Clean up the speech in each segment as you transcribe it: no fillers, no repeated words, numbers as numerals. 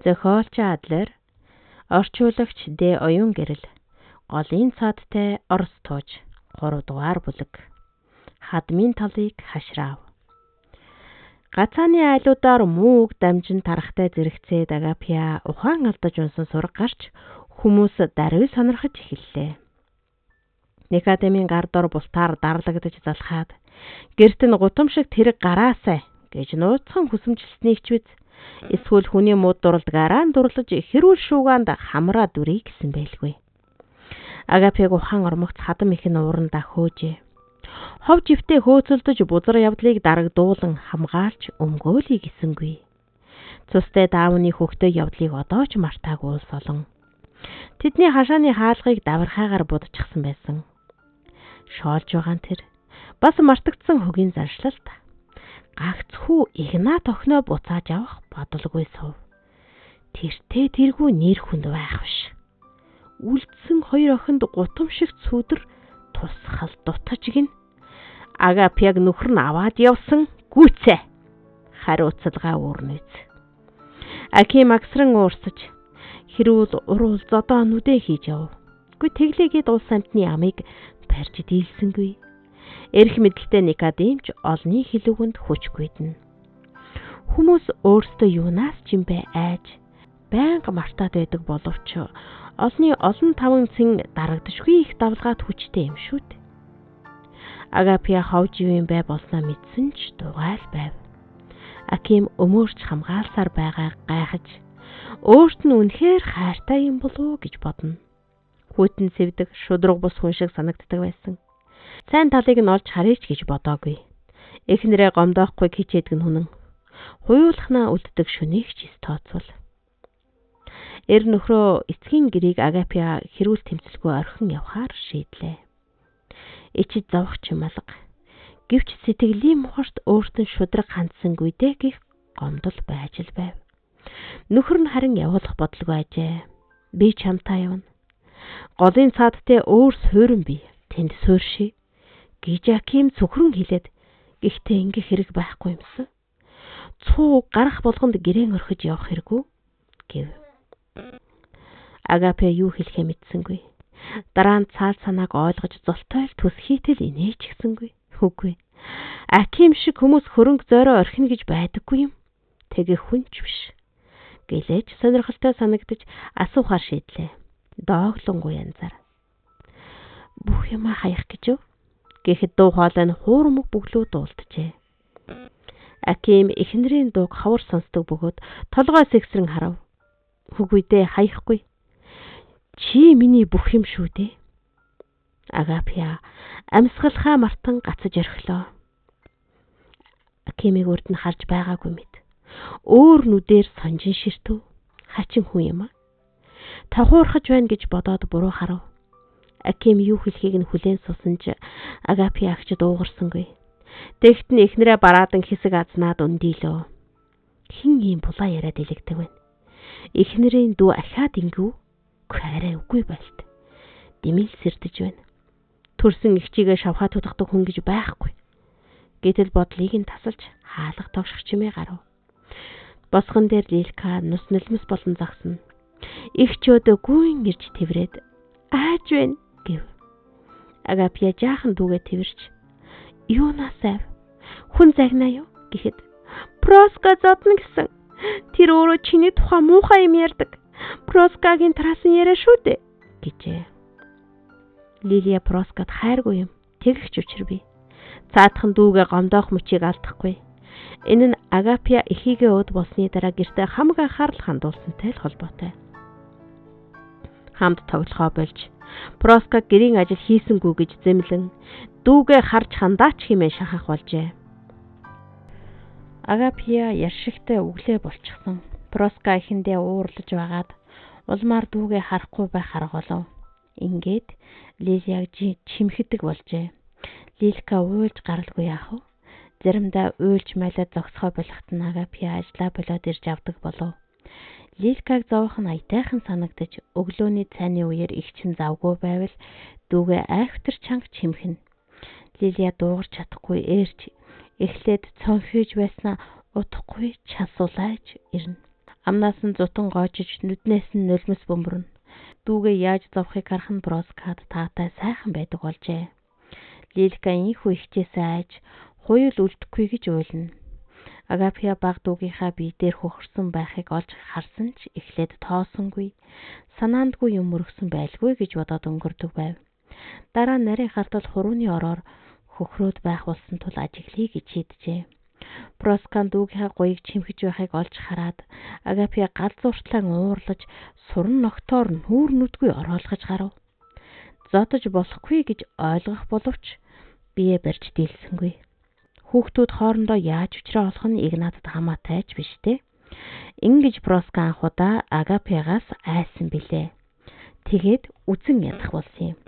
Зохиолч Адлер, орчуулагч Д. Оюун гэрэл, голын цаадтай Орос тууж, 3 дугаар бүлэг. Хадмын талыг хашраав. Гацааны айлуудаар муу үг дамжин тарахтай зэрэгцээд Агапиа ухаан алдаж унсан сураг гарч хүмүүс даруй сонирхож эхэллээ. Никодемийн гар дор бусдаар дарлагдаж залхаад гэрт нь гутамшиг тэрэг гараасай гэж нууцхан хүсэмжилсний хчвэз эсвэл хүний мод дурлд гараан дурлаж хэрүүл шуугаанд хамраа дүрий гэсэн байлгүй. Агапиг ухаан ормогц хадам их нь уурандаа хөөжээ. Хов живтээ хөөцөлдөж бузар явдлыг дарагдуулан хамгаалж өмгөөлий гисэнгүй. Цустай даавны хөхтөө явдлыг одоо ч мартаагүй улс олон. Тэдний хашааны хаалгыг давархаагаар будчихсан байсан. Шоолж байгаа нь тэр бас мартагдсан хөгийн заншлалт. Гагцхүү Игнат охиноо буцааж авах бодолгүй сув. Тэртээ тэргүй нэр хүнд байх биш. Үлдсэн 2 охинд гутамшиг цүдэр тусгал дутаж гин. Агапиаг нөхөр нь аваад явсан гүцээ. Хариуцлагаа өрнөц. Аким агсран уурсаж хэрүүл уруул зодоо нүдэ хийж яв. Гүй тэглээгээд улс амтны амыг барьж дийлсэнгүй. Эрх мэдлэлтэй Никодемч олны хилүүгэнд хүч гүйдэнэ. Хүмүүс өөрсдөө юунаас ч юм бэ айж байнга мартаад байдаг боловч олны олон таван цэн дарагдшгүй их давлгаад хүчтэй юм шүү дээ. Агапиа ховж юу юм бай болсноо мэдсэн ч дугайл байв. Аким өмөрч хамгаалсаар байгаа гайхаж өөрт нь үнэхээр хайртай юм болов уу гэж бодно. Хүйтэн сэвдэг шудраг бус хүн шиг санагддаг байсан. Сайн талыг нь олж харъя ч гэж бодоогүй. Эхнэрээ гомдоохгүй хичээдэг нь хүнэн. Хуйуулахнаа үлддэг шүнийг ч тооцвол. Эр нөхрөө эцгийн гэрийг Агапиа хэрүүл тэмцэлгүй орхин явхаар шийдлээ. Ичид зовх юм алга. Гэвч сэтгэлийн мухарт өөртөө шудраг хандсангүй дээ гэх гомдол байж л байв. Нөхөр нь харин явуулах бодлого ажээ. Би чамтай явна. Голын цаадтай өөр суурин бий. Тэнд суурши гэж Аким цөхрөн хэлээд гэхдээ ингэх хэрэг байхгүй юмсан. Цуу гарах болгонд гэрээн орхиж явах хэрэггүй гэв. Агапе юу хэлэхээ мэдсэнгүй. Дараа нь цаал санааг ойлгож золтойл төс хийтэл инээж гисэнгүй. Үгүй. Аким шиг хүмүүс хөрөнгө зөөрөө орхино гэж байдаггүй юм. Тэгээ хүнч биш. Гэлээж сонирхолтой санагдаж асуухаар шийдлээ. Дооглонгуй янзаар. Бүх юма хаях гэж юу? Гэхэд дуу хоолой нь хуурмаг бүглүү дуулджээ. Аким эхнэрийн дууг хавар сонсдог бөгөөд толгой сэгсрэн харав. Үгүй дээ хаяхгүй. Чи миний бүх юм шүү дээ. Агапиа амьсгалхаа мартан гацаж орхилоо. Акимыг урд нь харж байгаагүй мэд. Өөр нүдээр сонжин ширтв. Хачин хүн юм аа. Тахуурхаж байна гэж бодоод буруу харав. Аким юу хэлхийг нь хүлээн сусан ч Агапиа агч дуугарсангүй. Тэгт нь эхнэрээ бараадан хэсэг азнаад өндийлөө. Хин ийм булаа яриад илэгдэг байна. Эхнэрийн дүү ахаад ингэв. Арай үгүй байлт. Димэл сэрдэж байна. Төрсөн ихчигээ шавхаа тутагдаг хүн гэж байхгүй. Гэтэл бодлыг нь тасалж хаалга товших чимээ гарав. Босгон дээр Лилка нус нулимс болон загсна. Ихчөөд гүйн ирж тэврээд ааж байна гэв. Агапиа жаахан дүүгээ тэрч юунаас ав? Хүн загнаа юу гэхэд Проска зодно гэсэн. Тэр өөрөө чиний тухай муухай юм ярьдаг. Проскагийн тарасан яриа шүү дээ гэжээ. Лилия Проскад хайргүй юм. Тэгэх учир би. Цаадхан дүүгээ гомдоох мөчийг алдахгүй. Энэ нь Агапиа эхийгээ өд болсны дараа гэртээ хамаг анхаарал хандуулсантай л холбоотой. Хамт тоглохоо болж Проска гэрийн ажил хийсэнгүй гэж зэмлэн дүүгээ харж хандаач хэмээн шахах болжээ. Агапиа яршигтай өглөө болчихсон. Проска эхэндээ уурлаж байгаад улмаар дүүгээ харахгүй байх аргалав. Ингээд Лилияг чимхэдэг болжээ. Лилка уйлж гаралгүй яах вэ? Заримдаа уйлж майлаад зогсохоо болгохт нь Агапиа ажлаа болоод ирж авдаг болов. Лилкаг зовох нь аятайхан санагдаж өглөөний цайны үеэр их чин завгүй байвал дүүгээ айхтар чанга чимхэн. Лилия дуугарч чадахгүй ээрч эхлээд цонхиж байснаа удахгүй чансуулаач ирнэ. Амнаас нь зутан гоочиж нүднээс нь нулимс бөмбөрнө. Дүүгээ яаж зовхыг харах нь Проскад таатай сайхан байдаг болжээ. Лилка инхүү ихчээсээ айж хуйл үлдэхгүй гэж уйлна. Агапия баг дүүгийнхаа бие дээр хөхөрсөн байхыг олж харсан ч эхлээд тоосонгүй, санаандгүй юм өргсөн байлгүй гэж бодоод өнгөрдөг байв. Дараа нарийн хартал хурууны ороор хөхрөөд байх болсон тул ажиглая гэж шийджээ. Проскан дүүгийнхаа гоёг чимхэж байхыг олж хараад Агапия гал зуртлаа уурлаж суран ногтоор нүүр нүдгүй ороолгож гарав. Зодож болохгүй гэж ойлгох боловч бие барьж дийлсэнгүй. Хүүхдүүд хоорондоо яаж учраа олох нь Игнатад хамаатай ч биш те. Ингэж Проска анхудаа Агапиагаас айсан билээ. Тэгээд үзэн ядах болсон юм.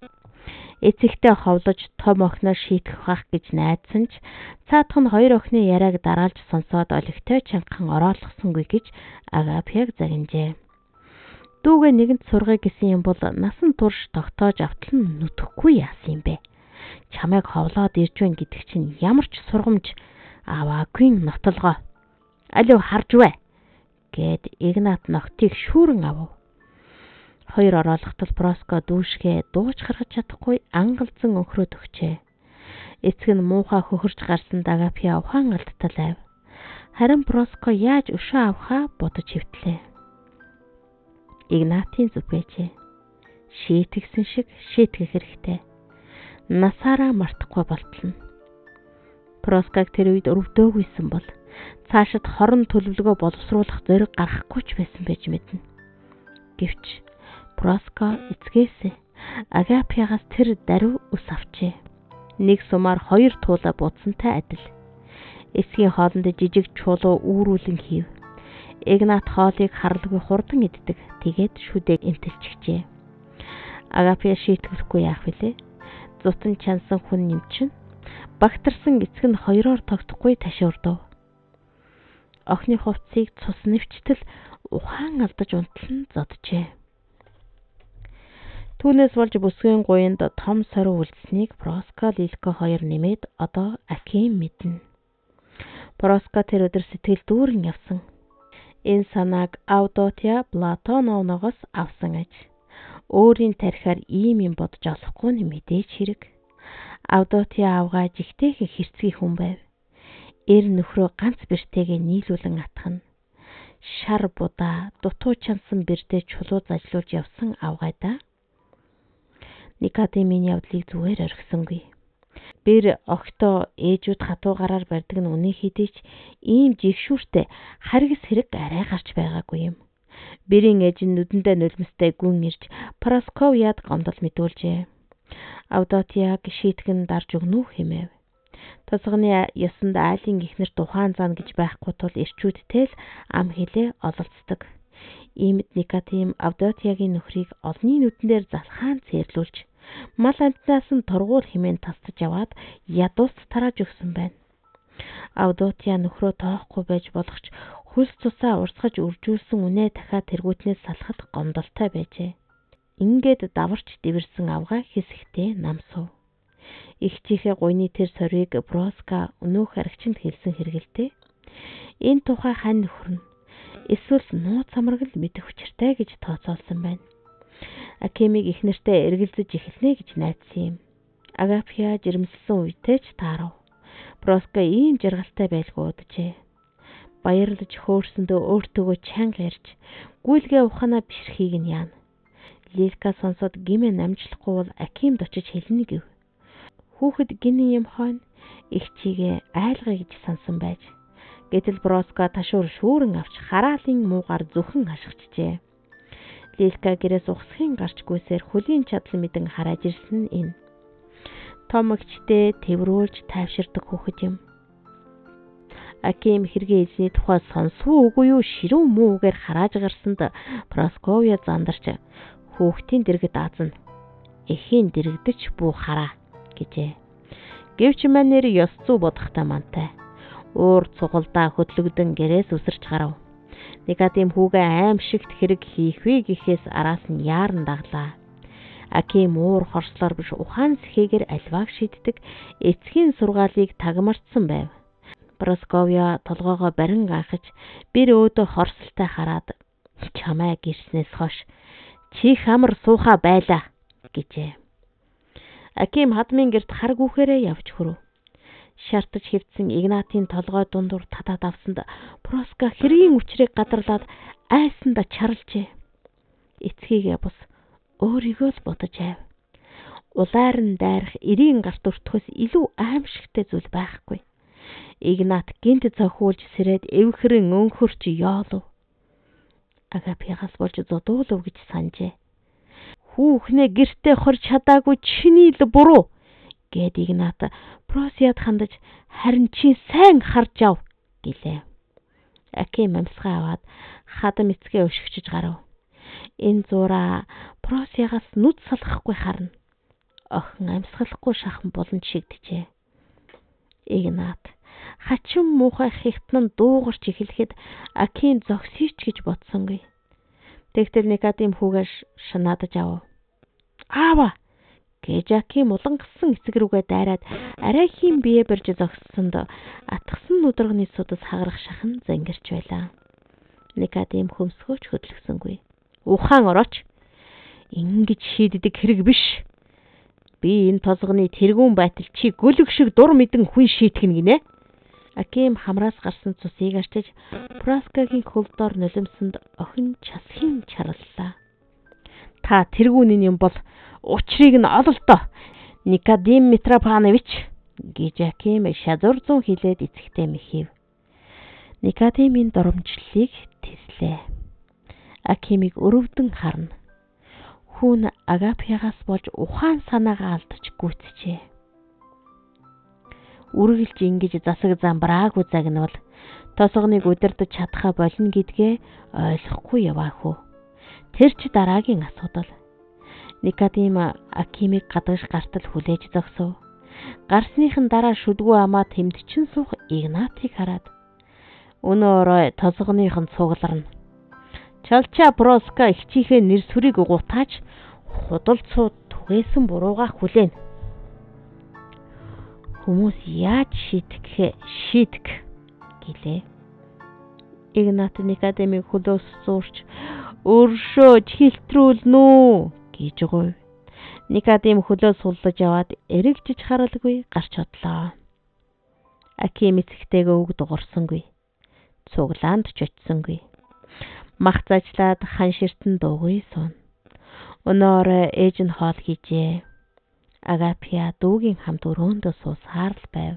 Эцэгтэй ховлож том охиноо шийтгэх байх гэж найдсан ч цаадах нь хоёр охины яриаг дараалж сонсоод олигтой чангахан ороолгосонгүй гэж Агапиаг загинжээ. Дүүгээ нэгэнт сургая гэсэн юм бол насан турш тогтоож автал нь нүдэхгүй яасан юм бэ? Чамайг ховлоод ирж байна гэдэг чинь ямар ч сургамж аваагүй нотолгоо. Алив харж бай гэд Игнат ногтыг шүүрэн авав. Хоёр ороолготол Проско дүүшгээ дууч гаргаж чадахгүй ангалзан өнхрөөд өгчээ. Эцэг нь муухай хөхөрч гарсан Агапия ухаан алдтал айв. Харин Проско яаж өшөө авахаа бодож хөвтлээ. Игнатын зүбэжээ. Шийтгсэн шиг шийтгэх хэрэгтэй. Насаараа мартахгүй болтолно. Проскаг тэр үед өвдөөгүйсэн бол цаашид хорон төлөвлөгөө боловсруулах зориг гарахгүй ч байсан байж мэднэ. Гэвч Проско эцгээс Агапиагаас тэр даруй ус авчээ. Нэг сумаар хоёр туула буудсантай адил. Эсгийн хоолнд жижиг чулуу үүрүүлэн хийв. Игнат хоолыг харалгүй хурдан иддэг. Тэгээд шүдэг эмтэлчихжээ. Агапия шийтгэлгүй яах вүлээ? Зутан чансан хүн юм чинь багтарсан эцэг нь хоёроор тогтохгүй ташуурдав. Охины хувцсыг цус нэвчтэл ухаан алдаж унтлан зоджээ. Түүнээс болж бүсгийн гуйнд том сорив үлдсэнийг Проско, Лилка хоёр нэмээд одоо Аким мэднэ. Проско тэр өдөр сэтгэл дүүрэн явсан. Энэ санааг Авдотья Платоновноос авсан аж. Өөрийн тарихаар ийм юм бодож олохгүй нь мэдээж хэрэг. Авдотья авгаа жигтэйхэн хэрцгий хүн байв. Эр нөхрөө ганц бэртэйгээ нийлүүлэн атгана. Шар будаа дутуу чансан бэрдээ чулуу зажлуулж явсан авгайдаа. Никодимын явдлыг зүгээр орхисонгүй. Бэр огтоо ээжүүд хатуу гараар барьдаг нь үнэн хэдий ч ийм жигшүүртэй харгас хэрэг арай гарч байгаагүй юм. Бэрийн ээж нь нүдэндээ нулимстай гүн ирж Просковьяд гомдол мэдүүлжээ. Авдотьяг шийтгэн дарж өгнө үү хэмэв. Тосгоны ёсонд айлын ихнэрт ухаан зан гэж байхгүй тул ирчүүдтэй л ам хэлээ ололцдог. Иймд Никодим Авдотьягийн нөхрийг олны нүднээр залхаан цээрлүүлж мал амтнаас нь торгуул хэмээн тасдаж яваад ядуус тарааж өгсөн байна. Авдотья нөхрөө тоохгүй байж болох ч хөлс цусаа урсгаж үржүүлсэн үнэ дахиад тэргүүтнээс салахад гомдолтой байжээ. Ингээд даварч дэвэрсэн авгаа хэсэгтээ намсав. Игчийнхээ гуйны тэр сорийг Проска өнөөх аригчинд хэлсэн хэрэгэлтэй. Энэ тухай хань нөхөр нь эсвэл нууц амраг л мэдэх учиртай гэж тооцоолсон байна. Акимыг их нэртэй эргэлзэж эхэлнэ гэж найдсан юм. Агапия жирэмсэлсэн үедээ ч таарав. Проска ийм жаргалтай байлгүй уджээ. Баярлаж хөөрсөндөө өөртөөгөө чанга ярьж гүйлгээ ухаанаа бишрхийг нь яана. Лилка сонсоод гимээ намжлахгүй бол Акимд очиж хэлнэ гэв. Хүүхэд гинэ юм хойно ихчигээ айлгая гэж сансан байж. Гэтэл Проска ташуур шүүрэн авч хараалын муугаар зүхэн хашгичжээ. Лилка гэрээс ухсхийн гарч гүйсээр хөлийн чадал мэдэн харааж ирсэн нь энэ. Том эгчтэй тэврүүлж тайвширдаг хүүхэд юм. Аким хэргийн эзний тухай сонсвоо үгүй юу ширүүн муугаар харааж гарсанд Просковья зандарч хүүхдийн дэргэд аазна. Эхийн дэрэгдэж бүү хараа гэжээ. Гэвч маань нэр ёс зүй бодохтой мантай. Уур цугалдаа хөдлөгдөн гэрээс үсэрч гарав. Никодим хүүгээ аимшигт хэрэг хийх вэ гэхээс араас нь яаран даглаа. Аким уур хорслоор биш ухаан сэхээгээр альвааг шийддэг эцгийн сургаалыг тагмарцсан байв. Просковья толгоогоо барин анхаж бэр өөдөө хорсолтой хараад чамайг ирснээс хойш чи хамар сууха байлаа гэжээ. Аким хадмын гэрт хар гүүхээрээ явж хүрв. Шартаж хэвдсэн Игнатын толгой дундуур татаад авсанд Проска хэргийн үчрийг гадарлаад айсанда чарлжээ. Эцгийгээ бус өөрийгөө л бодож айв. Улаар нь дайрах 90 гарт өртөхөөс илүү аимшигтэй зүйл байхгүй. Игнат гинт цохиулж сэрээд эвхрэн өнхөрч яолов. Агапигаас болж зодуулв гэж санджээ. Хүүхнээ гэртээ хорж чадаагүй чиний л буруу гэд Игнат Просиад хандаж харин чи сайн харж ав гэлээ. Аким амсгаа аваад хадам эцгээ өшгөж гарав. Энэ зураа Просиагаас нүд салгахгүй харна. Охин амсгалахгүй шахан болон шигдэжээ. Игнат хачин муухай хихтнан дуугарч эхлэхэд Аким зогсооч гэж бодсонгүй. Тэгтэл Никодим хүүгээ шанаадаж авав. Аава гэж Аким улангасан эцэг рүүгээ дайраад арайхийн бие барьж зогссонд атгсан нүдэргний судас хагарах шахан зангирч байлаа. Никодим хөмсгөөч хөдлөсөнгүй. Ухаан орооч. Ингэж шийддэг хэрэг биш. Би энэ толгоны тэргүүн байтал чи гөлөг шиг дур мэдэн хүн шийтгэн гинэ. Аким хамраас гарсан цусыг арчиж Проскагийн хөлдоор нулимсанд охин часхийн чарлалаа. Та тэргүүний юм бол учрыг нь ололтоо. Никодим Митрофанович гэж Аким шазуурзун хилээд эцэгтэй мэхийв. Никодимын дурамжлалыг тэслээ. Акимыг өрөвдөн харна. Хүн Агапиагаас болж ухаан санаагаа алдаж гүйцжээ. Үргэлж ингэж засаг замбраагүй загнавал тосгоныг удирдах чадхаа болно гэдгээ ойлгохгүй яваахүү. Тэр ч дараагийн асуудал. Никодим Акимыг гадагш гартал хүлээж зогсов. Гарсныхын дараа шүдгүү амаа тэмдчин суух Игнатыг хараад өнөө орой тосгоныхон цугларна. Чалча Проска ихчийнхээ нэр сүрийг гутааж худалцуу түгээсэн бурууга хүлээн. Хүмүүс яаж шийтгэхээ шийдэх гэлээ. Игнат Никодимыг хөлөөс зуурч өршөөж хилтрүүлнэ гэж гуйв. Никодим хөлөө суллаж аваад эргэжж харалгүй гарч одлоо. Аким эцэгтэйгээ үг дуурсангүй. Цуглаанд ч очсонгүй. Мах зажлаад хан ширтэн дуугүй суун. Өнөөрэ ээж нь хоол хийжээ. Агапия дүүгийн хамт өрөөндөө суусаар л байв.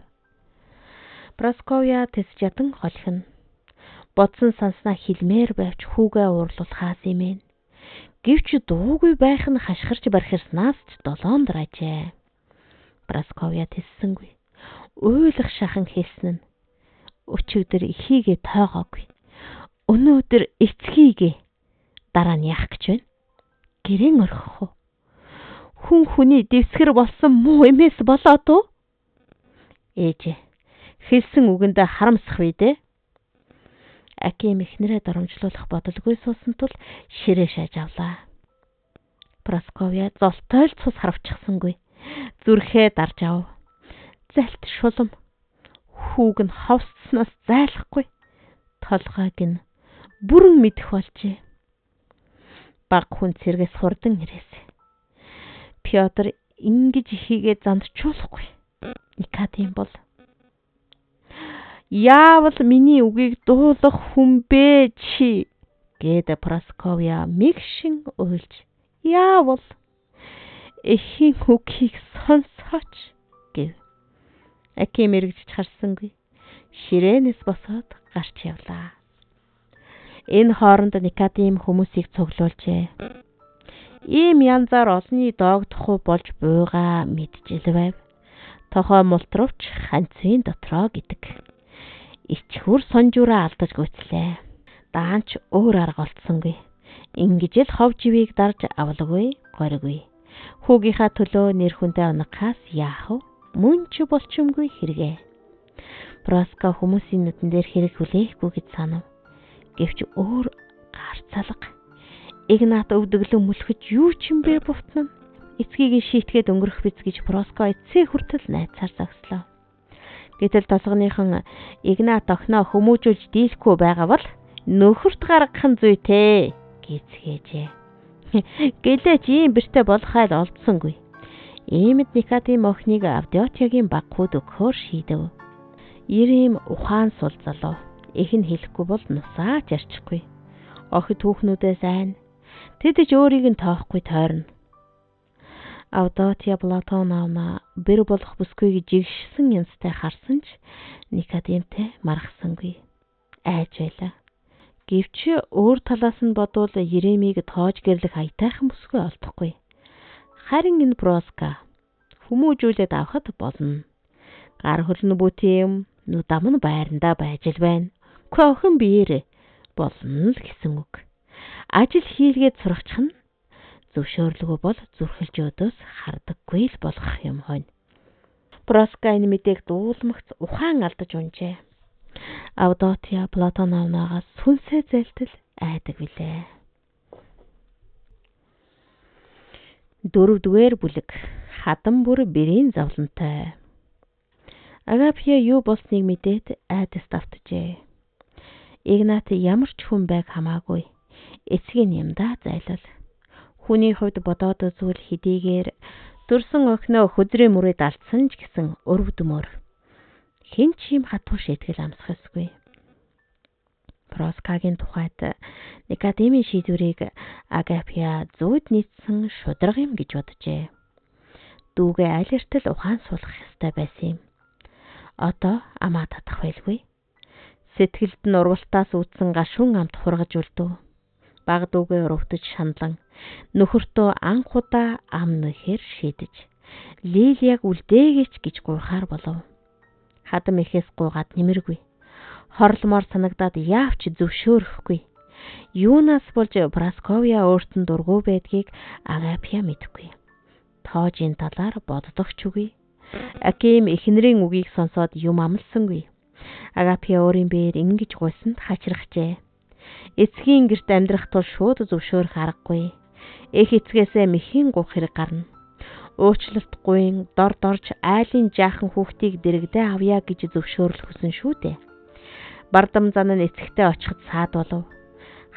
Просковья тэс жадан холхино. Бодсон санснаа хилмээр байвч хүүгээ уурлуулахаас имэн. Гэвч дуугүй байх нь хашгирч бархирснаас ч долоон драажээ. Просковья тэссэнгүй. Уйлах шахан хэлсэн нь өчигдөр ихийгээ тоогоогүй. Өнөөдөр эцгийгээ дараа нь яах гэж байна? Гэрэн орхих уу? Хүн хүний дэвсгэр болсон муу эмээс болоод уу? Ээж хэлсэн үгэнд харамсах вэ дээ? Аким ихнэрээ доромжлуулах бодолгүй суусан тул ширээ шааж авлаа. Просковья золтой л цус харавчихсангүй. Зүрхээ дарж ав. Залт шулам. Хүүг нь ховсцноос зайлахгүй. Толгойг нь бүрэн мэдэх болжээ. Баг хүн цэргээс хурдан ирээсэ. Пётр ингэж ихийгээ зандчуулахгүй. Никодим бол яавал миний үгийг дуулах хүн бэ чи гэд Просковья мэгшин уйлж яавал эхийн үгийг сонсооч гэв. Аким эргэж харсангүй. Ширээнээс босоод гарч явлаа. Энэ хооронд Никодим хүмүүсийг цуглуулжээ. Ийм янзаар олонний доогдох болж буйгаа мэджил байв. Тохой мултравч ханцын дотроо гэдэг. Ичхүр сонжуураа алдаж гүйцлээ. Даанч өөр арга олдсонгүй. Ингэж л хов живийг дарж авалгүй, горгүй. Хүүгийнхаа төлөө нэр хүндээ унахаас яах вэ? Мөн ч болчумгүй хэрэгэ. Проска хүмүүсийн нүдэн дээр хэрэг хүлээхгүй гэж санав. Гэвч өөр гарцалга. Игнат өвдөглөн мүлхэж юу ч юм бэ бутна. Эцгийг шийтгээд өнгөрөх биз гэж Проска эцсээ хүртэл найцаар зогслоо. Гэтэл толгоныхон Игнат охиноо хүмүүжүүлж дийлэхгүй байгаа бол нөхөрт гаргах нь зүйтэй гэцгээжээ. Гэлээч ийм бэртэ болох айл олдсонгүй. Иймд Никодим охиныг Авдеотиагийн багхүүд өгөхөөр шийдэв. Ирим ухаан сул залуу. Их нь хэлэхгүй бол нусаач арчихгүй. Охид хүүхнүүдээ сайн. Тэд ч өөрийг нь тоохгүй тойрно. Авдеотия Платон аавна бэр болох бүсгүйг жигшсэн янзтай харсан ч Никодимтэй маргасангүй. Айж байлаа. Гэвч өөр талаас нь бодвол Иремийг тоож гэрлэх аятайхан бүсгүй олдохгүй. Харин энэ Проска хүмүүжүүлээд авахд болно. Гар хөлн бүтэм нүдам нь байрандаа байж л байна. Охин биеэр болно л гэсэн үг. Ажил хийлгээд сурахчих нь зөвшөөрлөгөө бол зүрхэлж өдөөс хардаггүй л болох юм хойно. Проска энэ мэдээг дуулмагц ухаан алдаж унжээ. Авдеотия Платон аавнаагаас сүнсээ зээлтэл айдаг билээ. 4-р бүлэг хадам бүр бэрийн зовлонтой. Агапия юу болсныг мэдээд айдас давтжээ. Игнат ямар ч хүн байг хамаагүй эцгийн юмдаа зайлал. Хүний хувьд бодоод үзвэл хэдийгээр дурсан охиноо хөдрөө мөрөд алдсан ч гэсэн өрөвдөмөр. Хэн ч юм хатуу шийтгэл амсах ёсгүй. Проскагийн тухайд Никодимын шийдвэрийг Агапия зүйд нийцсэн шударга юм гэж боджээ. Дүүгээ аль эртэл ухаан суулгах ёстой байсан юм. Одоо амаа татах байлгүй. Сэтгэлд нь урвалтаас үүдсэн гашуун амт хургаж үлдэв. Баг дүүгээ өрөвдөж шаналан нөхөртөө анх удаа ам нэхэр шийдэж Лилияг үлдээгээч гэж гуйхаар болов. Хадам ихээс гуйгаад нэмэргүй. Хорломоор санагдаад яавч зөвшөөрөхгүй. Юунаас болж Прасковья өөрт нь дургүй байдгийг Агапия мэдэхгүй. Тоожийн талаар боддог ч үгүй. Аким эхнэрийн үгийг сонсоод юм амлсангүй. Агапия өөрийн биеэр ингэж гуйсанд хачирхжээ. Эцгийн гэрт амьдрах тул шууд зөвшөөрөх аргагүй. Эх эцгээсээ мэхийн гуйх хэрэг гарна. Уучлалтгүйн дорд орж айлын жаахан хүүхдийг дэрэгдээ авъя гэж зөвшөөрөл хүсэн шүү дээ. Бардам зан нь эцэгтэй очиход саад болов.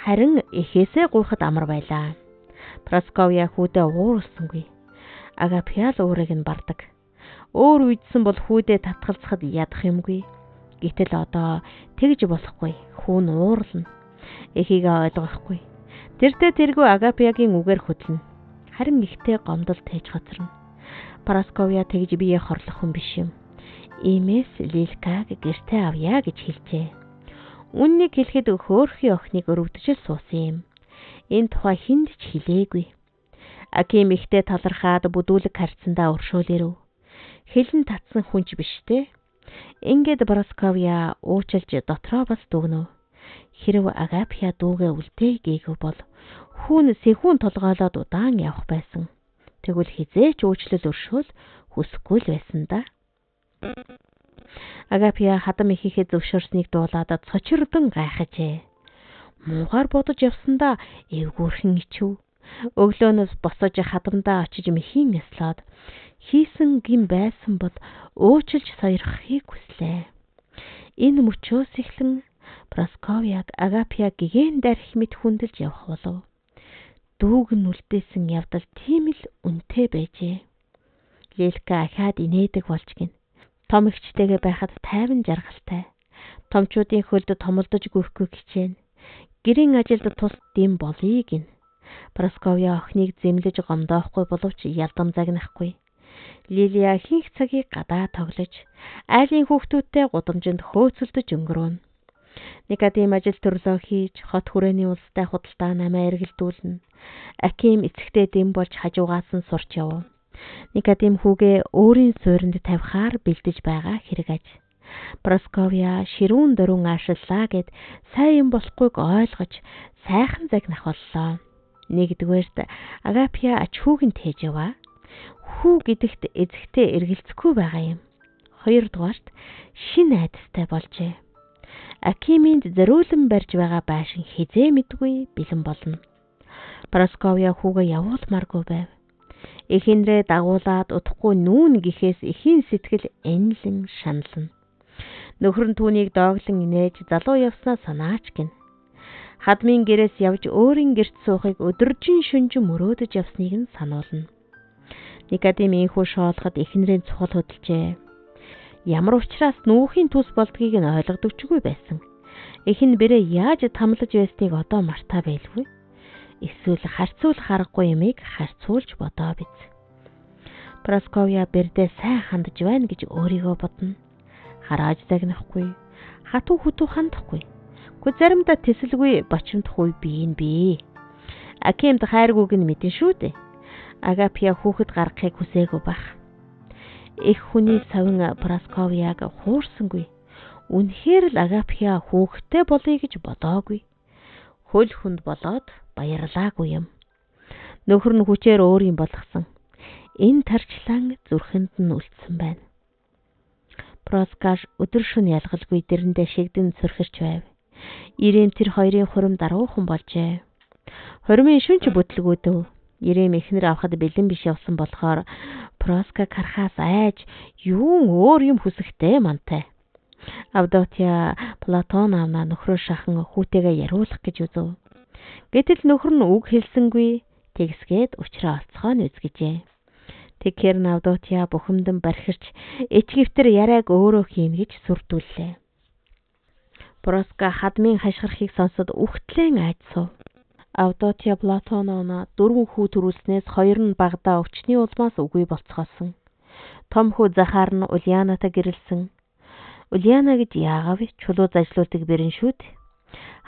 Харин эхээсээ гуйхад амар байлаа. Прасковья хүүдээ ууралсангүй. Агапия л уурыг нь бардаг. Өөр үйдсэн бол хүүдээ татгалзахад ядах юмгүй. Гэтэл одоо тэгж болохгүй. Хүүн уурална. Эхийгээ ойлгохгүй. Тэртээ тэргүй Агапиягийн үгээр хөдлөнө. Харин ихтэй гомдол тээж хоцорно. Прасковья тэгж бие хорлох хүн биш юм. Иймээс Лилкаг гэртээ авъя гэж хэлжээ. Үннийг хэлэхэд хөөрхий охиныг өрөвдөж суусан юм. Энэ тухай хүнд ч хэлээгүй. Аким ихтэй талархаад бүдүүлэг харьцандаа өршөөлөөрөв. Хэлэн татсан хүнч биш те. Ингээд Прасковья уучлж дотроо бас дүгнэв. Хэрв Агапия дүүгээ үлдээ гээгүй бол хүүн сэхүүн толгоолоод удаан явах байсан. Тэгвэл хизээч уучлал өршөөл хүсэхгүй л байсан да. Агапия хадам ихийнхээ зөвшөөрснийг дуулаад цочирдон гайхажээ. Муугаар бодож явсандаа эвгүүрхэн ичв. Өглөөнөөс босож хадамдаа очиж мэхийн яслаад хийсэн гин байсан бол уучлж саярхахыг хүслээ. Энэ мөчөөс эхлэн Прасковьяг Агапия гэгэн дарих мэт хүндэлж явах болов. Дүүг нь үлдээсэн явдал тийм л үнэтэй байжээ. Лилка ахаад инээдэг болж гин. Том эгчтэйгээ байхад тайван жаргалтай. Томчуудын хөлд томолдож гүйхгүй хичээнэ. Гэрийн ажилд тус дэм болъё гин. Прасковья охиныг зэмлэж гомдоохгүй боловч ялдам загнахгүй. Лилия ихэнх цагийг гадаа тоглож, айлын хүүхдүүдтэй гудамжинд хөөцөлдөж өнгөрөөнө. Никодим ажил төрлөө хийж, хот хүрээний улстай худалдаа намаа эргэлдүүлнэ. Аким эцэгтэй дэм болж хажуугаас нь сурч яв. Никодим хүүгээ өөрийн суурьнд тавихаар бэлдэж байгаа хэрэг аж. Прасковья ширүүн дөрвөн аашлаа гэд сайн юм болохгүйг ойлгож, сайхан загнах боллоо. Нэгдүгээрт Агапия ач хүүг нь тээж яваа. Хүү гэдэгт эзэгтэй эргэлзэхгүй байгаа юм. Хоёрдугаарт шинэ айдастай болжээ. Акиминд зориулан барьж байгаа байшин хизээ мэдгүй бэлэн болно. Прасковья хүүгээ явуулмааргүй байв. Эхнэрээ дагуулад удахгүй нүүн гэхээс эхийн сэтгэл энлэн шанална. Нөхөр нь түүнийг дооглон инээж залуу явснаа санаач гин. Хадмын гэрээс явж өөрийн гэрт суухыг өдөржин шүнжин мөрөөдөж явсныг нь сануулна. Никодим ийхүү шоолоход эхнэрийн цухал хөдөлжээ. Ямар учраас нүүхийн төс болдгийг нь ойлгодогчгүй байсан. Эхэн бэрээ яаж тамлаж байсныг одоо мартаа байлгүй. Эсвэл харьцуулах аргагүй юмыг харьцуулж бодоо биз. Прасковья бэрдээ сайн хандж байна гэж өөрийгөө бодно. Харааж загнахгүй, хатуу хөтүү хандахгүй. Гэхдээ заримдаа тэсэлгүй бочимдох үе бий. Акимд хайргүйг нь мэдэн шүү дээ. Агапья хүүхэд гаргахыг хүсээгүй байх. Их хүний совин Прасковьяг хуурсангүй. Үнэхээр л Агапья хүүхэдтэй болъё гэж бодоогүй. Хөл хүнд болоод баярлаагүй юм. Нөхөр нь хүчээр өөрийн болгосон. Энэ тарчлан зүрхэнд нь үлдсэн байна. Проскаш өдөр шөнө ялгалгүй дэрэндээ шигдэн сөрхөрч байв. Ирэм тэр хоёрын хурим даруухан болжээ. Хуримын шүнч бүтлгүүдэв. Ирэм эхнэр авахд бэлэн биш явсан болохоор Проска кархаас айж юун өөр юм хүсэхтэй мантай. Авдотья Платон аавна нөхрөө шахан хүүтэйгээ яриулах гэж үзв. Гэтэл нөхөр нь үг хэлсэнгүй. Тэгсгээд учраа олцгоо нь үзгэжээ. Тэгэхээр Авдотья бухимдан бархирч ичгэвтэр яриаг өөрөө хийн гэж сүрдүүллээ. Проска хадмын хашгирахыг сонсоод үхтлэн айж сув. Авдотья Платоновна 4 хүү төрүүлснээс 2 нь багадаа өвчний улмаас үгүй болцгоосон. Том хүү Захар нь Ульянатай гэрэлсэн. Ульяна гэж яагав чулуу зажлуулдаг бэрэн шүүд.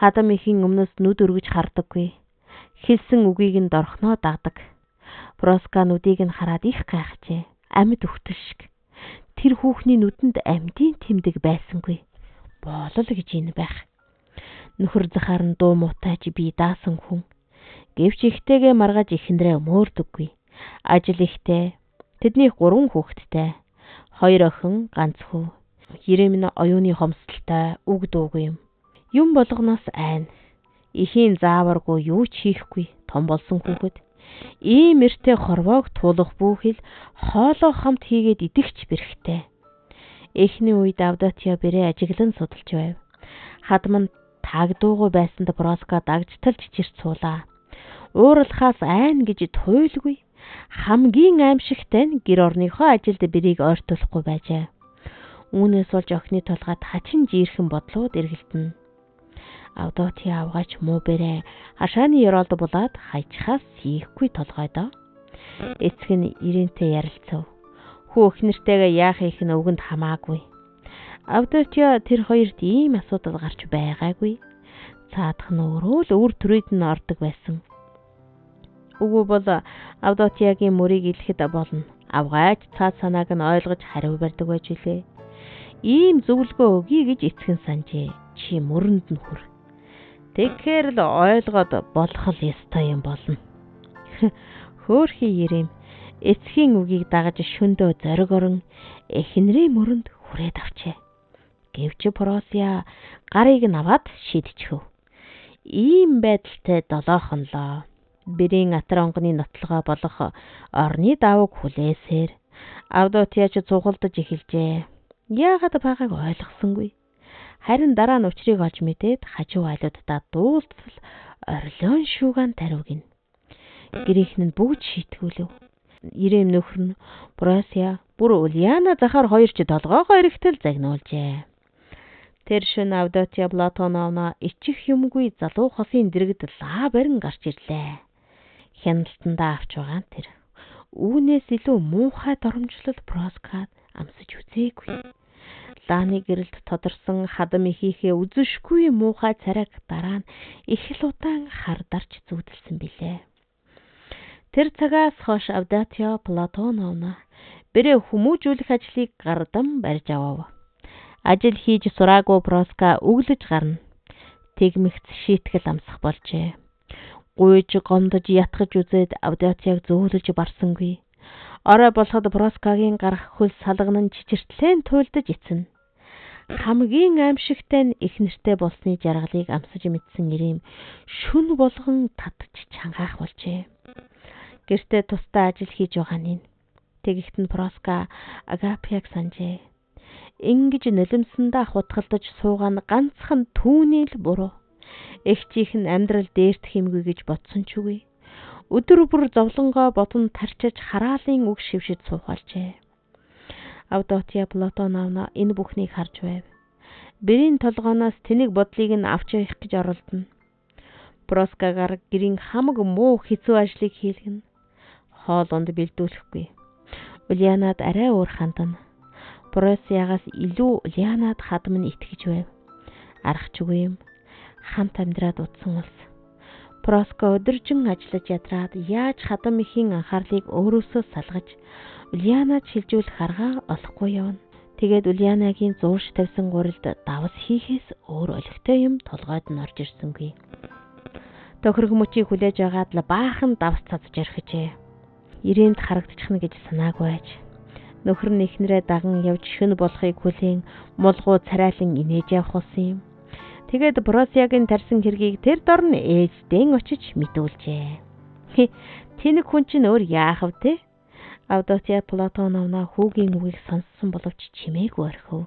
Хадам ихийн өмнөөс нүд өргөж хардаггүй. Хэлсэн үгийг нь дорхноо дагдаг. Проска нүдийг нь хараад их гайхжээ. Амьд өвтөл шиг. Тэр хүүхний нүдэнд амьдын тэмдэг байсангүй. Боолол гэж ийн байх. Нөхөр Захар нь дуу муутайж би даасан хүн. Гэвч ихтэйгээ маргаж эхнэрээ мөөрдөггүй. Ажил ихтэй. Тэдний 3 хүүхэдтэй. 2 охин, ганц хүү. Ирэм нь оюуны хомсдолтой, үг дуугүй юм. Юм болгоноос айна. Ихийн зааваргүй юу ч хийхгүй том болсон хүүхэд. Ийм эртээ хорвоог туулах бүхэл хоолоо хамт хийгээд идэгч бэрхтээ. Эхний үед Авдотья бэрээ ажиглан судалж байв. Хадман тагдуугүй байсанд Проска дагжталж чирч суулаа. Ууралхаас айна гэж туйлгүй. Хамгийн аимшигтай нь гэр орныхоо ажилд бэрийг ойртуулахгүй байжээ. Үүнээс болж охины толгойд хачин жиирхэн бодлууд эргэлдэнэ. Авдотья авгаач муу бэрээ хашааны ёроолд булаад хайчхаас хийхгүй толгойдоо. Эцэг нь ирэнтэй ярилцав. Хүү өхнөртэйгээ яах их нь өгөнд хамаагүй. Авдотья тэр хоёрт ийм асуудал гарч байгаагүй. Цаадах нь өөрөө л өвөр төрөйд нь ордог байсан. Үгүй бол Авдотьягийн мөрийг илэхэд болно. Авгаач цаад санааг нь ойлгож хариу барьдаг байж үлээ. Ийм зөвлөгөө өгье гэж эцэг нь санджээ. Чи мөрөнд нь хүр. Тэгэхээр л ойлгоод болох л ёстой юм болно. Хөөхий ирэм эцгийн үгийг дагаж шөндөө зориг орон эхнэрийн мөрөнд хүрээд авчээ. Гэвч Просия гарыг нь аваад шийдчихв. Ийм байдалтай долоохонлоо. Бэрийн атар онгоны нотлогоо болох орны давыг хүлээсээр Авдотья ч цугалдаж эхэлжээ. Яагаад байгааг ойлгосонгүй. Харин дараа нь учрыг олж мэдээд хажуу айлуудаа дуултал орлон шүүган тариугин. Гэрийнхэн нь бүгд шийтгүүлв. Ирэм нөхөр нь Просия бүр Ульяна Захар хоёр ч толгоогоо эрэхтэл загнуулжээ. Тэр шөнө Авдотья Платоновна ичих юмгүй залуу хосын дэрэгд лаа барин гарч ирлээ. Хяналтандаа авч байгаа тэр. Үүнээс илүү муухай доромжлол Проскад амсаж үзээгүй. Лааны гэрэлд тодорсон хадам ихийнхээ үзэшгүй муухай царайг дараа нь их л удаан хардарч зүудэлсэн билээ. Тэр цагаас хойш Авдотья Платоновна бэрээ хүмүүжүүлэх ажлыг гардам барьж авав. Ажил хийж сураагүй Проска өглөж гарна. Тэгмэгц шийтгэл амсах болжээ. Гуйж гомдож ятгаж үзээд Авдотьяг зөөлөж барсангүй. Орой болоход Проскагийн гарах хөл салган нь чичиртлэн туйлдаж эцэнэ. Хамгийн аимшигтай нь их нэртэй болсны жаргалыг амсаж мэдсэн ирэм шүн болгон татж чангаах болжээ. Гэртээ тусдаа ажил хийж байгаа нь. Тэгэхэд нь Проска Агапьяг санджээ. Ингэж нулимсандаа хутгалдаж суугаа нь ганцхан түүний л буруу. Эгчийнх нь амьдрал дээрдэх юмгүй гэж бодсон ч үгүй. Өдөр бүр зовлонгоо бодон тарчиж хараалын үг шившиж суухалжээ. Авдотья Платон аавна энэ бүхнийг харж байв. Бэрийн толгооноос тэнийг бодлыг нь авч явах гэж оролдоно. Проскагаар гэрийн хамаг муу хэцүү ажлыг хийлгэнэ. Хоолунд бэлдүүлэхгүй. Ульянад арай өөр хандана. Просягаас илүү Ульянад хадам нь итгэж байв. Аргач үгүй юм. Хамт амьдраад утсан улс. Проска өдөржин ажиллаж ядраад яаж хадам ихийн анхаарлыг өөрөөсөө салгаж Ульянад шилжүүлэх аргаа олохгүй явна. Тэгээд Ульянагийн зуурш тавьсан гурилд давс хийхээс өөр олигтой юм толгойд нь орж ирсэнгүй. Тохирог мөчийг хүлээж агаад л баахан давс цацж орхижээ. Ирээнд харагдчихна гэж санаагүй байж. Нөхөр нь эхнэрээ даган явж шөнө болохыг хүлээн мулгуу царайлан инээж явах болсон юм. Тэгээд Просягийн тарсан хэргийг тэр дорн ээждэн очиж мэдүүлжээ. Тэнэг хүн чинь өөр яах вэ те? Авдотья Платон аавна хүүгийн үгийг сонссон боловч чимээгүй орхив.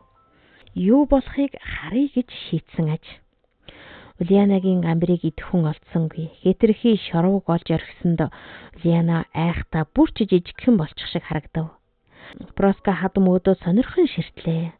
Юу болохыг харъя гэж шийдсэн аж. Ульянагийн гамбирыг идэвхэн олдсонгүй. Хэтэрхий шорвог олж орхисонд Ульяна айхтаа бүр ч жижигхэн болчих шиг харагдав. Проска хадам өөдөө сонирхон ширтлээ.